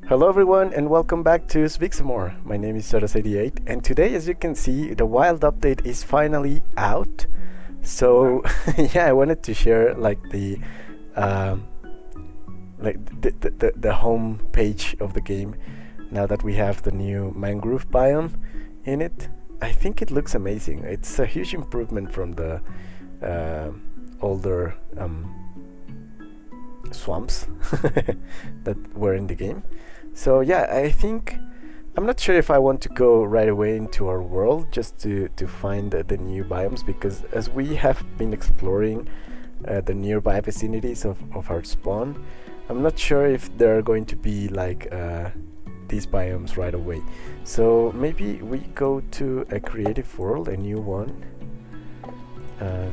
Hello everyone and welcome back to ZVYXEMORE. My name is ZVYXEMORE and today, as you can see, the wild update is finally out. So yeah, I wanted to share um, the home page of the game now that we have the new mangrove biome in it. I think it looks amazing. It's a huge improvement from the older swamps that were in the game. So yeah, I think I'm not sure if I want to go right away into our world just to find the new biomes, because as we have been exploring the nearby vicinities of our spawn, I'm not sure if there are going to be like these biomes right away. So maybe we go to a creative world, a new one.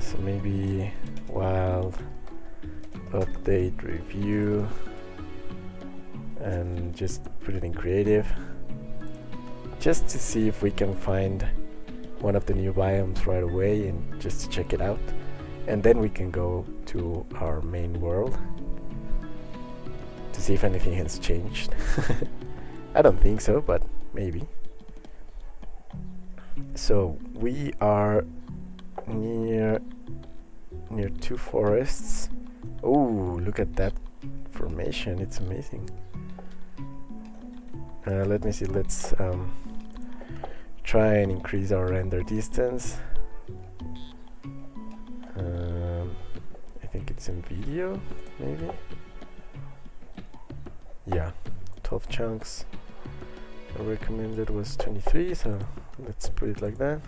So maybe wild update review and just put it in creative just to see if we can find one of the new biomes right away and just to check it out, and then we can go to our main world to see if anything has changed. I don't think so, but maybe. So we are near two forests. Oh, look at that formation, it's amazing. Let me see, let's try and increase our render distance. I think it's in video, maybe? Yeah, 12 chunks. Our recommended was 23, so let's put it like that.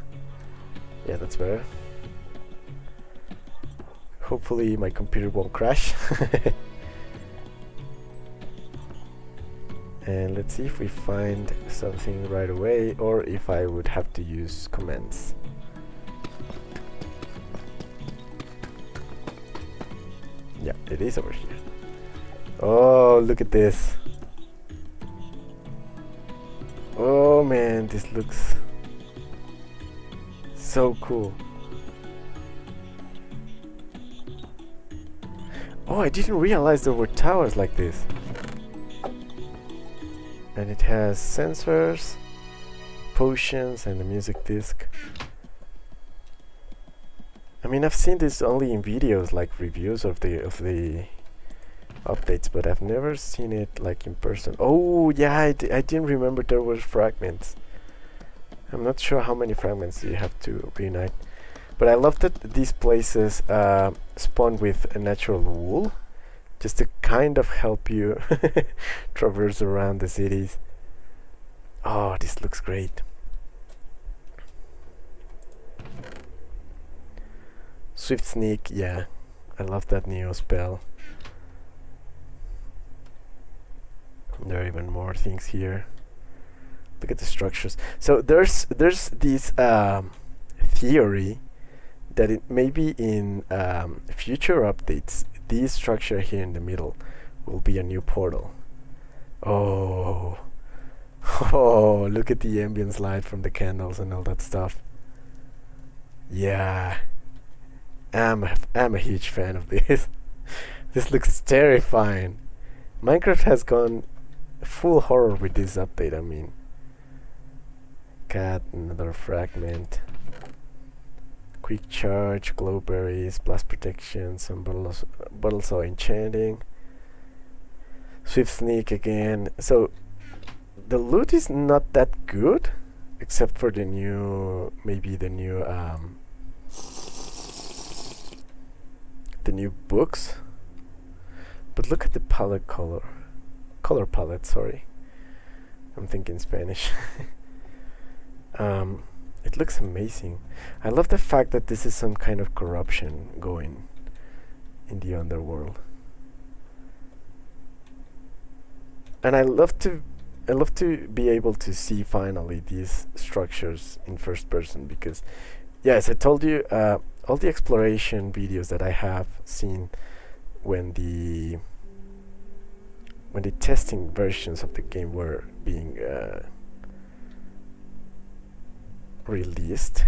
Yeah, that's better. Hopefully my computer won't crash. And let's see if we find something right away, or if I would have to use commands. Yeah, it is over here. Oh, look at this. Oh man, this looks so cool. Oh, I didn't realize there were towers like this. And it has sensors, potions, and a music disc. I mean, I've seen this only in videos, like reviews of the updates, but I've never seen it like in person. Oh yeah, I didn't remember there were fragments. I'm not sure how many fragments you have to reunite, but I love that these places spawn with a natural wool, just to kind of help you traverse around the cities. Oh, this looks great. Swift Sneak, yeah, I love that Neo spell. There are even more things here. Look at the structures. So there's this theory that it maybe in future updates, this structure here in the middle will be a new portal. Oh, oh! Look at the ambience light from the candles and all that stuff. Yeah, I'm a huge fan of this. This looks terrifying. Minecraft has gone full horror with this update. I mean, cat, another fragment. Quick charge, glow berries, blast protection, some bottles of enchanting. Swift sneak again. So the loot is not that good, except for the new, maybe the new books. But look at the palette color palette. Sorry, I'm thinking Spanish. It looks amazing. I love the fact that this is some kind of corruption going in the underworld. And I love to be able to see finally these structures in first person, because yes, I told you all the exploration videos that I have seen when the testing versions of the game were being released,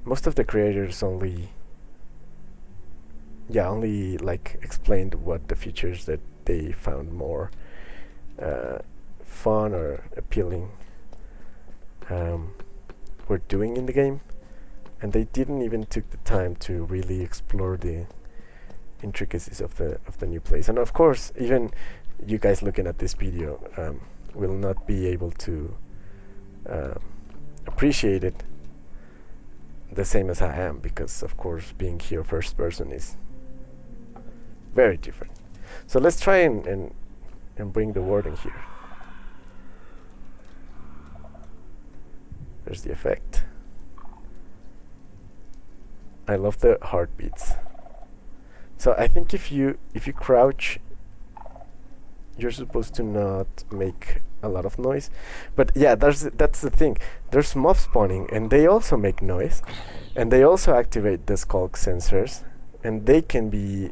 most of the creators only like explained what the features that they found more fun or appealing were doing in the game, and they didn't even took the time to really explore the intricacies of the new place. And of course, even you guys looking at this video will not be able to appreciate it the same as I am, because of course being here first person is very different. So let's try and bring the warden here. There's the effect. I love the heartbeats. So I think if you crouch, you're supposed to not make a lot of noise. But yeah, that's the thing. There's mobs spawning, and they also make noise, and they also activate the skulk sensors, and they can be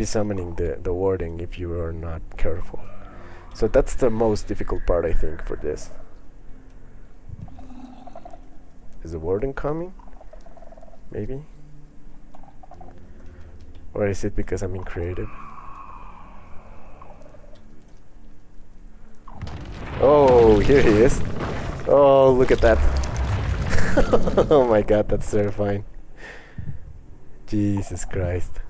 summoning the warden if you are not careful. So that's the most difficult part, I think, for this. Is the warden coming? Maybe? Or is it because I'm in creative? Oh, here he is. Oh, look at that. Oh my god, that's terrifying. Jesus Christ.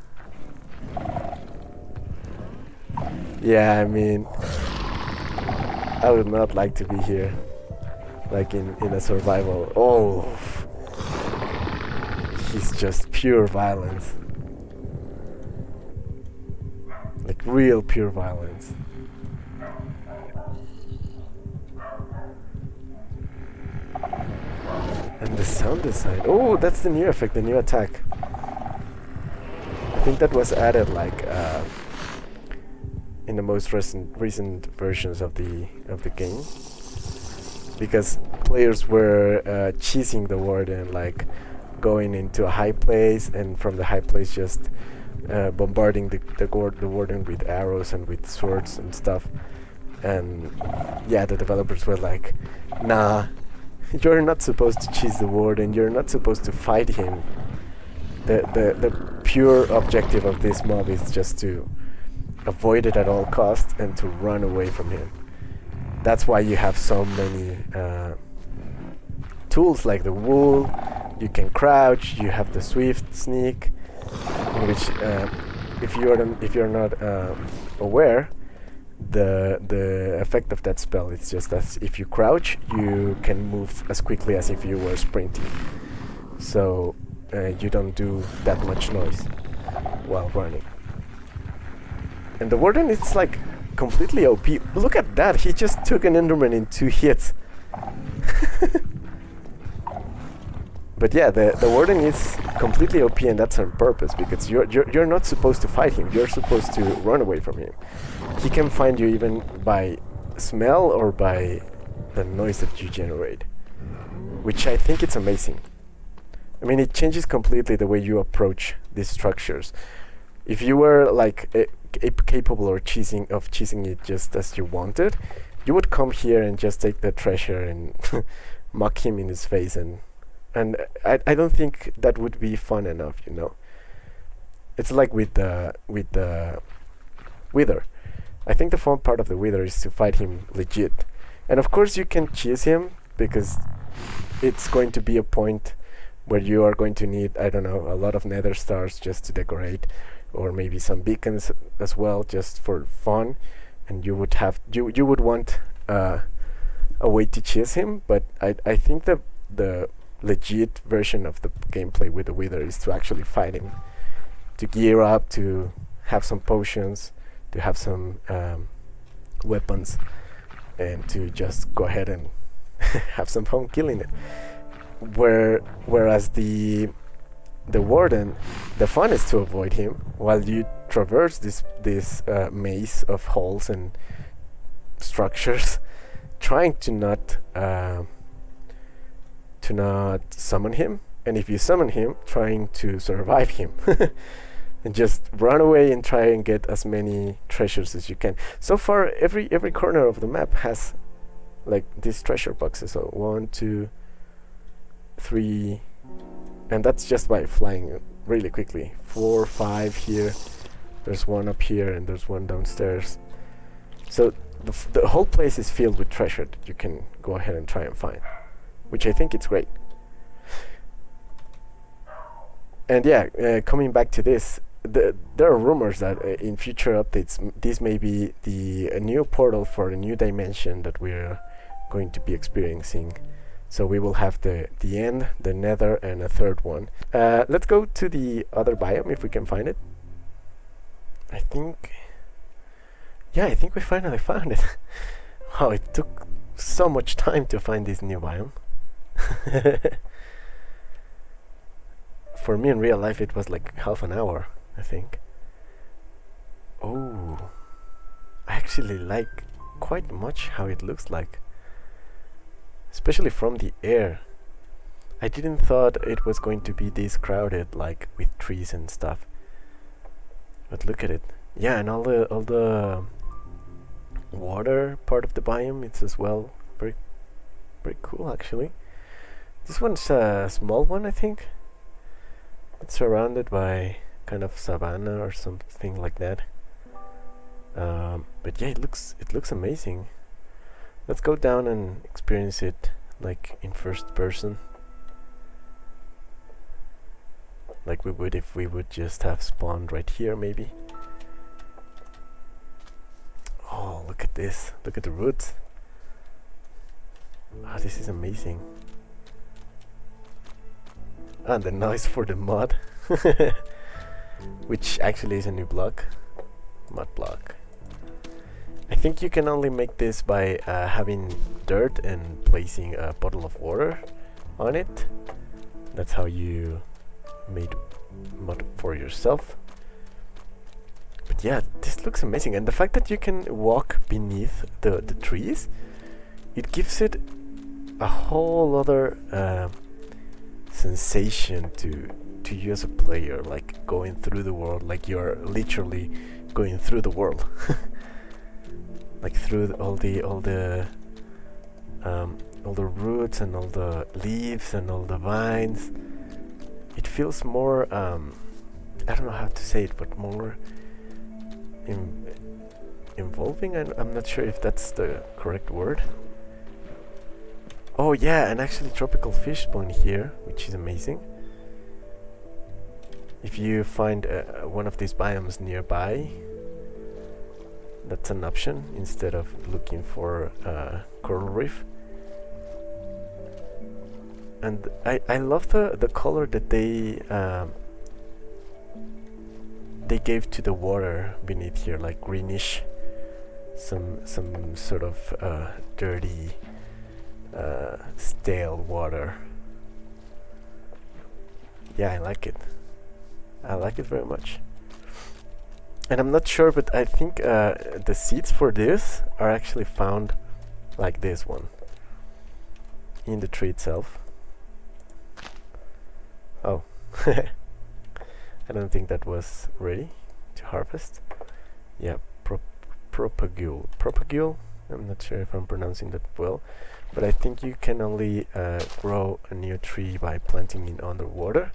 Yeah, I mean, I would not like to be here. Like in a survival. Oh, he's just pure violence. Like real pure violence. And the sound design. Oh, that's the new effect, the new attack. I think that was added like in the most recent versions of the game, because players were cheesing the warden, like going into a high place, and from the high place just bombarding the warden with arrows and with swords and stuff. And yeah, the developers were like, nah, you're not supposed to cheese the warden, you're not supposed to fight him. The pure objective of this mob is just to avoid it at all costs and to run away from him. That's why you have so many tools like the wool. You can crouch. You have the swift sneak, in which if you're not aware, the effect of that spell is just as if you crouch, you can move as quickly as if you were sprinting. So you don't do that much noise while running. And the warden is like completely OP. Look at that, he just took an Enderman in 2 hits. But yeah, the warden is completely OP, and that's on purpose, because you're not supposed to fight him, you're supposed to run away from him. He can find you even by smell or by the noise that you generate, which I think it's amazing. I mean, it changes completely the way you approach these structures. If you were like capable of cheesing it just as you wanted, you would come here and just take the treasure and mock him in his face, and I don't think that would be fun enough, you know. It's like with the Wither. I think the fun part of the Wither is to fight him legit. And of course you can cheese him, because it's going to be a point where you are going to need, I don't know, a lot of nether stars just to decorate, or maybe some beacons as well, just for fun. And you would have you would want a way to cheese him. But I think the legit version of the gameplay with the Wither is to actually fight him, to gear up, to have some potions, to have some weapons, and to just go ahead and have some fun killing it. Whereas the warden, the fun is to avoid him while you traverse this maze of holes and structures, trying to not summon him, and if you summon him, trying to survive him. And just run away and try and get as many treasures as you can. So far, every corner of the map has like these treasure boxes. So 1, 2, 3, and that's just by flying really quickly. 4, 5 here. There's one up here, and there's one downstairs. So the whole place is filled with treasure that you can go ahead and try and find, which I think it's great. And yeah, coming back to this, there are rumors that in future updates this may be a new portal for a new dimension that we're going to be experiencing. So we will have the end, the nether, and a third one. Let's go to the other biome if we can find it. I think we finally found it. Wow, it took so much time to find this new biome. For me in real life it was like half an hour, I think. Oh, I actually like quite much how it looks like, especially from the air. I didn't thought it was going to be this crowded, like with trees and stuff. But look at it. Yeah, and all the water part of the biome, it's as well very cool actually. This one's a small one, I think. It's surrounded by kind of savanna or something like that. But yeah, it looks amazing. Let's go down and experience it like in first person, like we would if we would just have spawned right here maybe. Oh, look at this. Look at the roots. Oh, this is amazing. And the noise for the mud, which actually is a new block, mud block. I think you can only make this by having dirt and placing a bottle of water on it. That's how you made mud for yourself. But yeah, this looks amazing, and the fact that you can walk beneath the trees, it gives it a whole other sensation to you as a player, like going through the world, like you're literally going through the world. Like through all the roots and all the leaves and all the vines. It feels more I don't know how to say it, but more involving. I'm not sure if that's the correct word. Oh yeah, and actually tropical fish spawn here, which is amazing. If you find one of these biomes nearby, that's an option instead of looking for coral reef. And I love the color that they gave to the water beneath here, like greenish, some sort of dirty stale water. Yeah, I like it. I like it very much. And I'm not sure, but I think the seeds for this are actually found like this one in the tree itself. Oh, I don't think that was ready to harvest. Yeah, propagule. Propagule? I'm not sure if I'm pronouncing that well, but I think you can only grow a new tree by planting it underwater.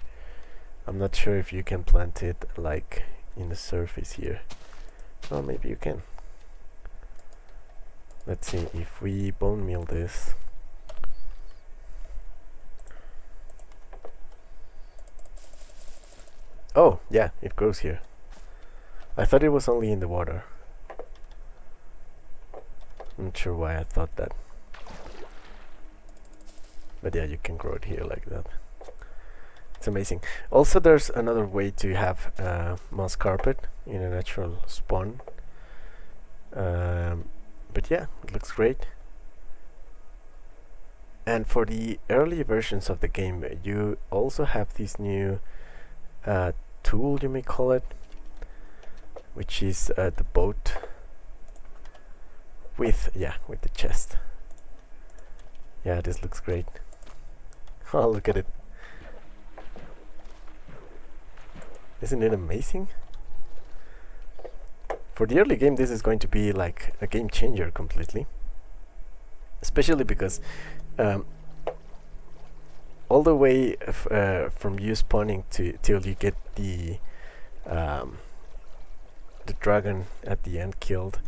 I'm not sure if you can plant it like in the surface here. Oh, maybe you can. Let's see if we bone meal this. Oh, yeah, it grows here. I thought it was only in the water. I'm not sure why I thought that. But yeah, you can grow it here like that. It's amazing. Also, there's another way to have moss carpet in a natural spawn. But yeah, it looks great. And for the early versions of the game, you also have this new tool, you may call it, which is the boat with the chest. Yeah, this looks great. Oh, look at it. Isn't it amazing? For the early game, this is going to be like a game changer completely. Especially because all the way from you spawning till you get the dragon at the end killed,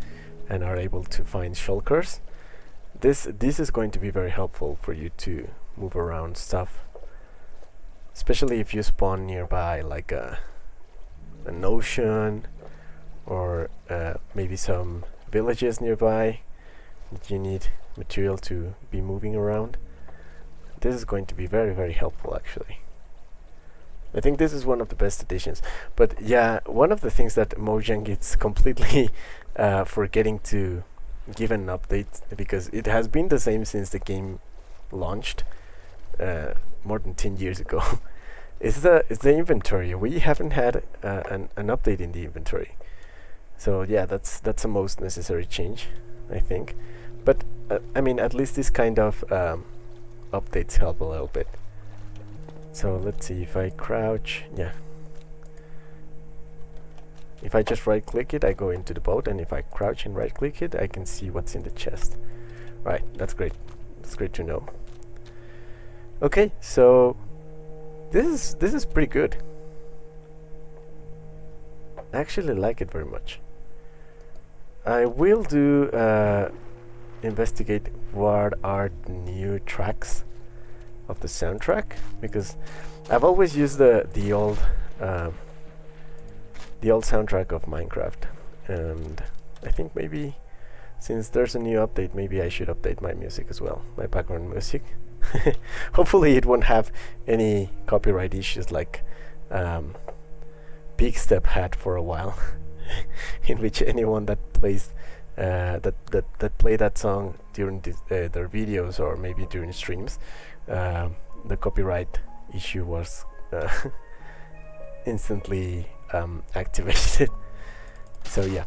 and are able to find shulkers, this is going to be very helpful for you to move around stuff, especially if you spawn nearby like an ocean or maybe some villages nearby that you need material to be moving around. This is going to be very, very helpful actually. I think this is one of the best additions. But yeah, one of the things that Mojang is completely forgetting to give an update, because it has been the same since the game launched more than 10 years ago, is the inventory. We haven't had an update in the inventory. So yeah, that's a most necessary change, I think. But I mean, at least this kind of updates help a little bit. So let's see, if I crouch, yeah. If I just right click it, I go into the boat, and if I crouch and right click it, I can see what's in the chest. Right, that's great. That's great to know. Okay, so this is pretty good. I actually like it very much. I will do investigate what are the new tracks of the soundtrack, because I've always used the old soundtrack of Minecraft, and I think maybe since there's a new update, maybe I should update my music as well, my background music. Hopefully it won't have any copyright issues like Big Step had for a while, in which anyone that plays that play that song during their videos or maybe during streams, the copyright issue was instantly activated. So yeah,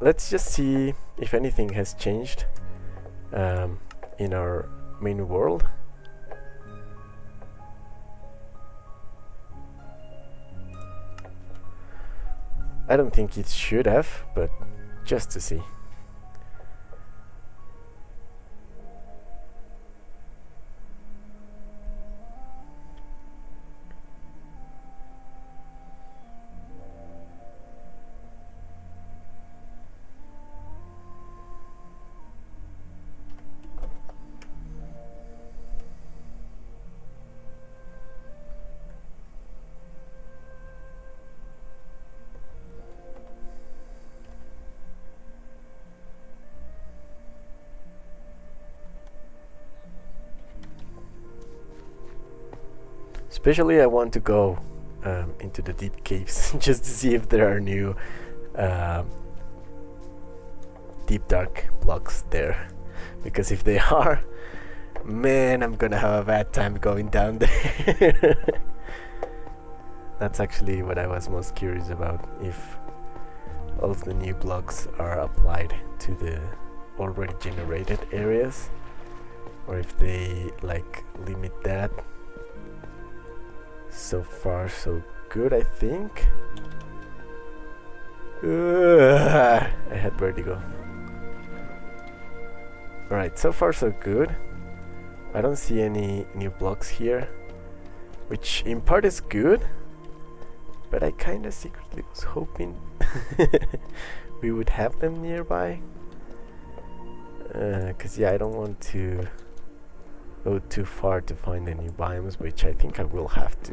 let's just see if anything has changed in our main world. I don't think it should have, but just to see. Especially I want to go into the deep caves just to see if there are new deep dark blocks there, because if they are, man, I'm gonna have a bad time going down there. That's actually what I was most curious about, if all of the new blocks are applied to the already generated areas, or if they like limit that. So far so good, I think. I had vertigo. Alright, so far so good. I don't see any new blocks here, which in part is good, but I kinda secretly was hoping we would have them nearby. Cause yeah, I don't want to go too far to find the new biomes, which I think I will have to.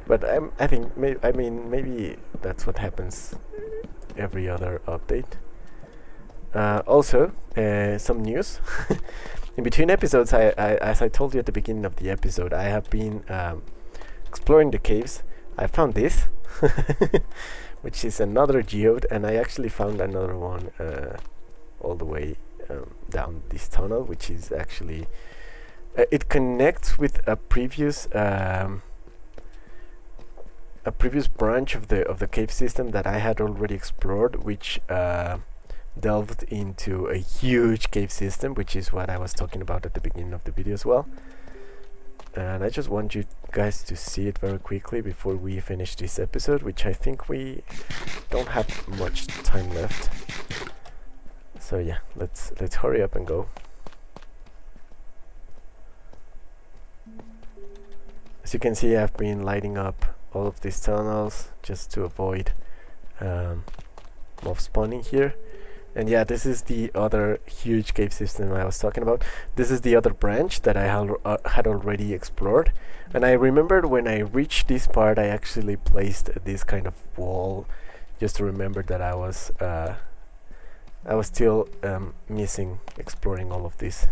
But I think maybe that's what happens every other update. Also, some news. In between episodes, as I told you at the beginning of the episode, I have been exploring the caves. I found this, which is another geode, and I actually found another one all the way down this tunnel, which is actually it connects with a previous branch of the cave system that I had already explored, which delved into a huge cave system, which is what I was talking about at the beginning of the video as well. And I just want you guys to see it very quickly before we finish this episode, which I think we don't have much time left. So yeah, let's hurry up and go. As you can see, I've been lighting up all of these tunnels just to avoid mob spawning here. And yeah, this is the other huge cave system I was talking about. This is the other branch that I had already explored. And I remembered when I reached this part, I actually placed this kind of wall just to remember that I was still missing exploring all of this.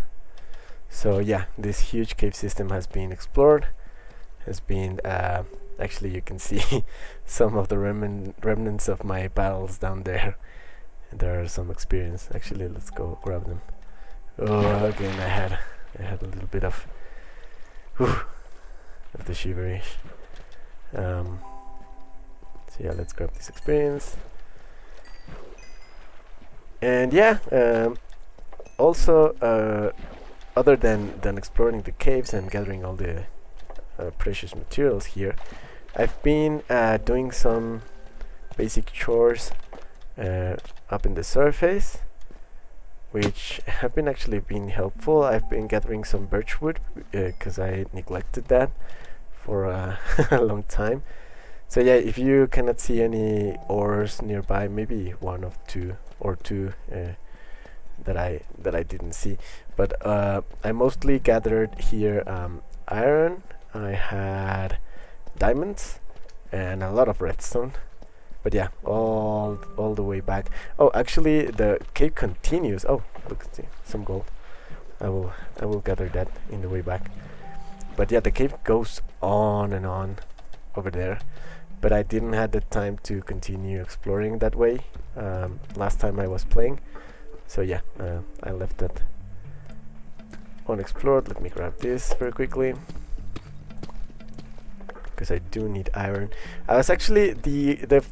So yeah, this huge cave system has been explored. Has been actually, you can see some of the remnants of my battles down there. There are some experience. Actually, let's go grab them. Oh, again, I had a little bit of the shiverish. So yeah, let's grab this experience. And yeah, also other than exploring the caves and gathering all the precious materials here, I've been doing some basic chores up in the surface, which have been actually been helpful. I've been gathering some birchwood because I neglected that for a long time. So yeah, if you cannot see any ores nearby, maybe one of two that I didn't see, but I mostly gathered here iron. I had diamonds and a lot of redstone. But yeah, all the way back. Oh, actually, the cave continues. Oh, look, see, some gold. I will gather that in the way back. But yeah, the cave goes on and on over there. But I didn't have the time to continue exploring that way last time I was playing. So yeah, I left that unexplored. Let me grab this very quickly, because I do need iron. I was actually the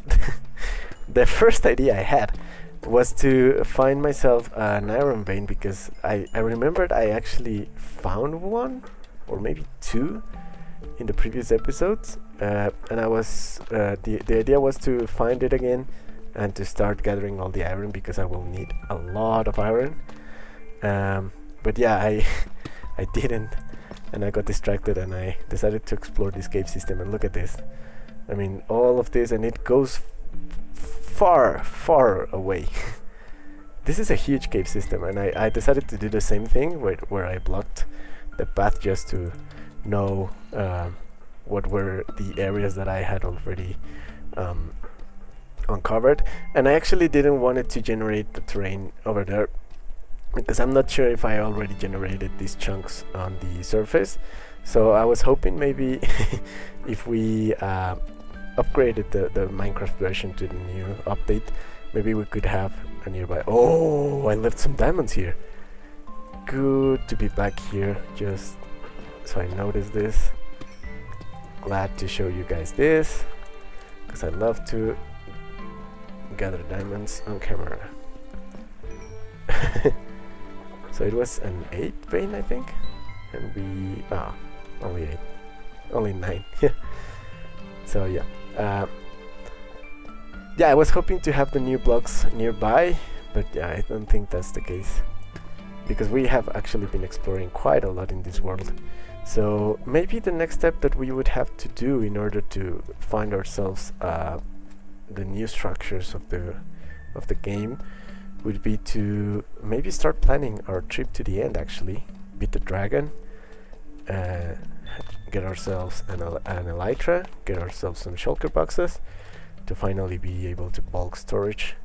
the first idea I had was to find myself an iron vein, because I remembered I actually found one or maybe two in the previous episodes, and I was the idea was to find it again and to start gathering all the iron, because I will need a lot of iron. But yeah, I didn't. And I got distracted, and I decided to explore this cave system. And look at this. I mean, all of this, and it goes far, far away. This is a huge cave system, and I decided to do the same thing where I blocked the path just to know what were the areas that I had already uncovered. And I actually didn't want it to generate the terrain over there, because I'm not sure if I already generated these chunks on the surface. So I was hoping maybe if we upgraded the Minecraft version to the new update, maybe we could have a nearby. Oh, I left some diamonds here. Good to be back here, just so I noticed this. Glad to show you guys this, because I love to gather diamonds on camera. So it was an 8 vein, I think, and we only 8, only 9. So yeah, yeah, I was hoping to have the new blocks nearby, but yeah, I don't think that's the case, because we have actually been exploring quite a lot in this world. So maybe the next step that we would have to do in order to find ourselves the new structures of the game would be to maybe start planning our trip to the end, actually. Beat the dragon, get ourselves an elytra, get ourselves some shulker boxes to finally be able to bulk storage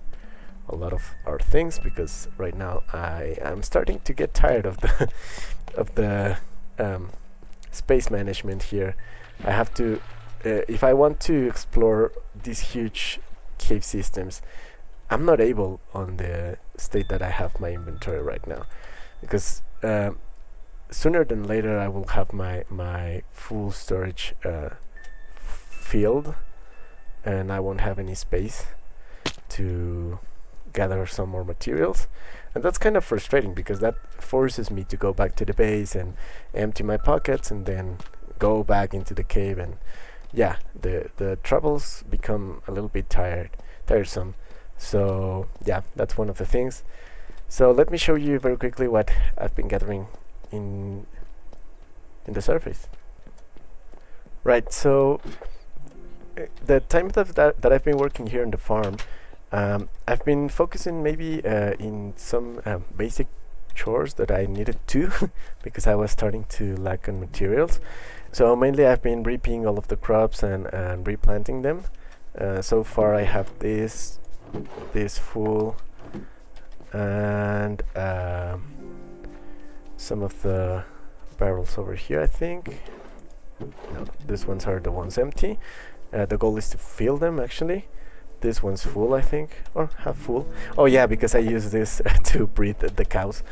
a lot of our things, because right now I am starting to get tired of the of the space management here. I have to if I want to explore these huge cave systems, I'm not able on the state that I have my inventory right now, because sooner than later I will have my full storage filled, and I won't have any space to gather some more materials. And that's kind of frustrating, because that forces me to go back to the base and empty my pockets and then go back into the cave, and yeah, the troubles become a little bit tiresome. So yeah, that's one of the things. So let me show you very quickly what I've been gathering in the surface. Right, so the time that I've been working here on the farm, I've been focusing maybe in some basic chores that I needed to because I was starting to lack on materials. So mainly I've been reaping all of the crops and replanting them. So far I have this full, and some of the barrels over here, I think. No, these ones are the ones empty. The goal is to fill them actually. This one's full, I think, or half full. Oh yeah, because I use this to breed the cows.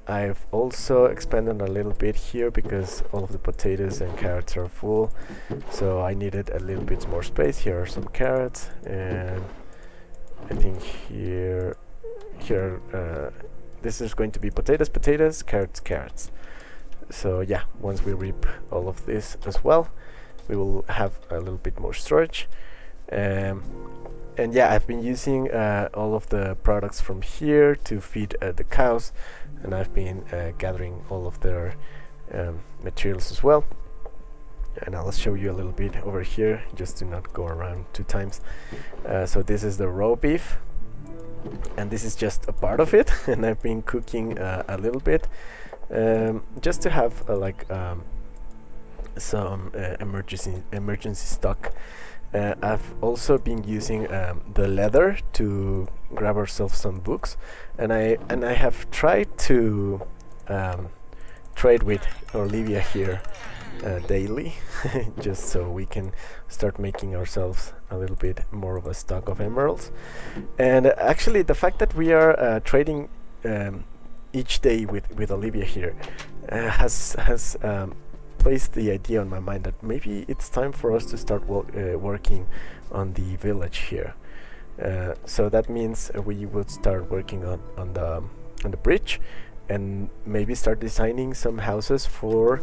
I've also expanded a little bit here because all of the potatoes and carrots are full, so I needed a little bit more space. Here are some carrots, and I think here this is going to be potatoes, carrots. So yeah, once we reap all of this as well, we will have a little bit more storage. And yeah, I've been using all of the products from here to feed the cows, and I've been gathering all of their materials as well. And I'll show you a little bit over here just to not go around 2 times. So this is the raw beef, and this is just a part of it, and I've been cooking a little bit just to have some emergency stock. I've also been using the leather to grab ourselves some books, and I have tried to trade with Olivia here daily, just so we can start making ourselves a little bit more of a stock of emeralds. And actually, the fact that we are trading each day with Olivia here has placed the idea on my mind that maybe it's time for us to start working on the village here. So that means we would start working on the bridge, and maybe start designing some houses for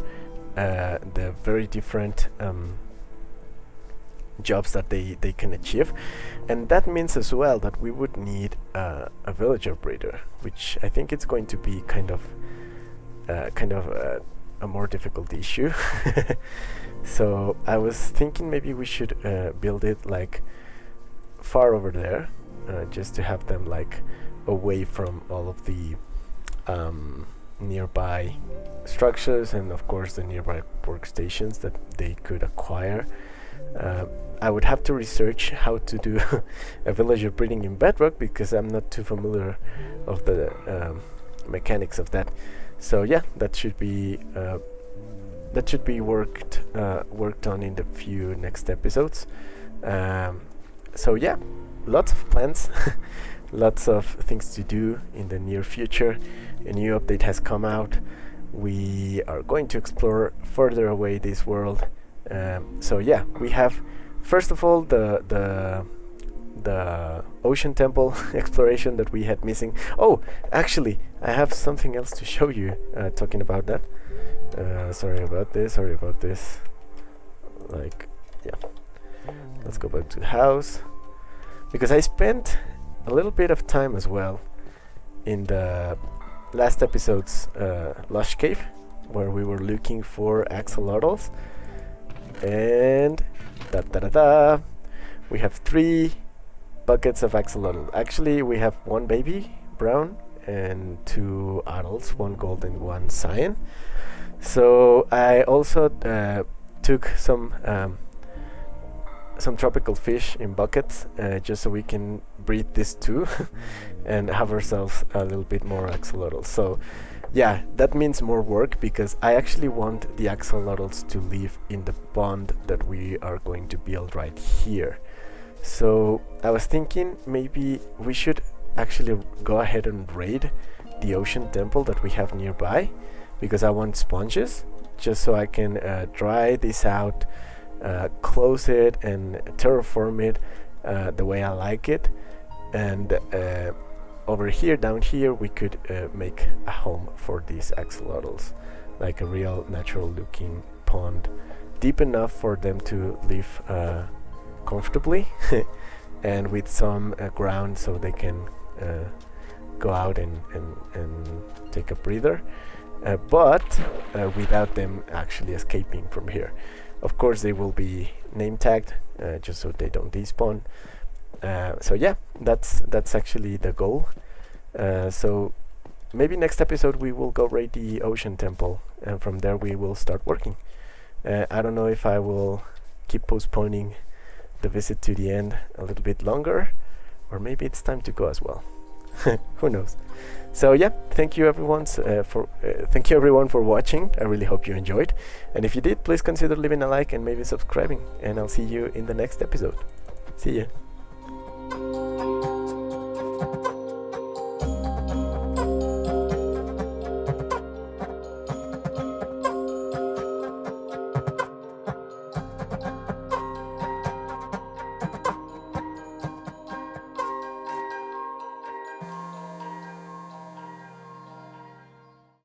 the very different jobs that they can achieve. And that means as well that we would need a villager breeder, which I think it's going to be kind of a more difficult issue. So I was thinking maybe we should build it like far over there, just to have them like away from all of the nearby structures, and of course the nearby workstations that they could acquire. I would have to research how to do a villager breeding in Bedrock, because I'm not too familiar of the mechanics of that. So yeah, that should be worked on in the few next episodes. So yeah, lots of plans, lots of things to do in the near future. A new update has come out. We are going to explore further away this world. So yeah, we have first of all the ocean temple exploration that we had missing. Oh, actually, I have something else to show you. Talking about that. Sorry about this. Like, yeah. Let's go back to the house, because I spent a little bit of time as well in the last episode's Lush Cave, where we were looking for axolotls, and we have 3 buckets of axolotl. Actually, we have 1 baby brown and 2 adults, 1 gold and 1 cyan. So I also took some tropical fish in buckets, just so we can breed this too and have ourselves a little bit more axolotls. So yeah, that means more work, because I actually want the axolotls to live in the pond that we are going to build right here. So I was thinking maybe we should actually go ahead and raid the ocean temple that we have nearby, because I want sponges, just so I can dry this out, close it and terraform it the way I like it. And over here, down here, we could make a home for these axolotls, like a real natural looking pond, deep enough for them to live comfortably and with some ground so they can go out and take a breather, but without them actually escaping from here. Of course, they will be name tagged, just so they don't despawn. So yeah, that's actually the goal. So maybe next episode we will go raid the ocean temple, and from there we will start working. I don't know if I will keep postponing the visit to the end a little bit longer, or maybe it's time to go as well. Who knows? So yeah, thank you everyone for watching. I really hope you enjoyed, and if you did, please consider leaving a like and maybe subscribing, and I'll see you in the next episode. See ya.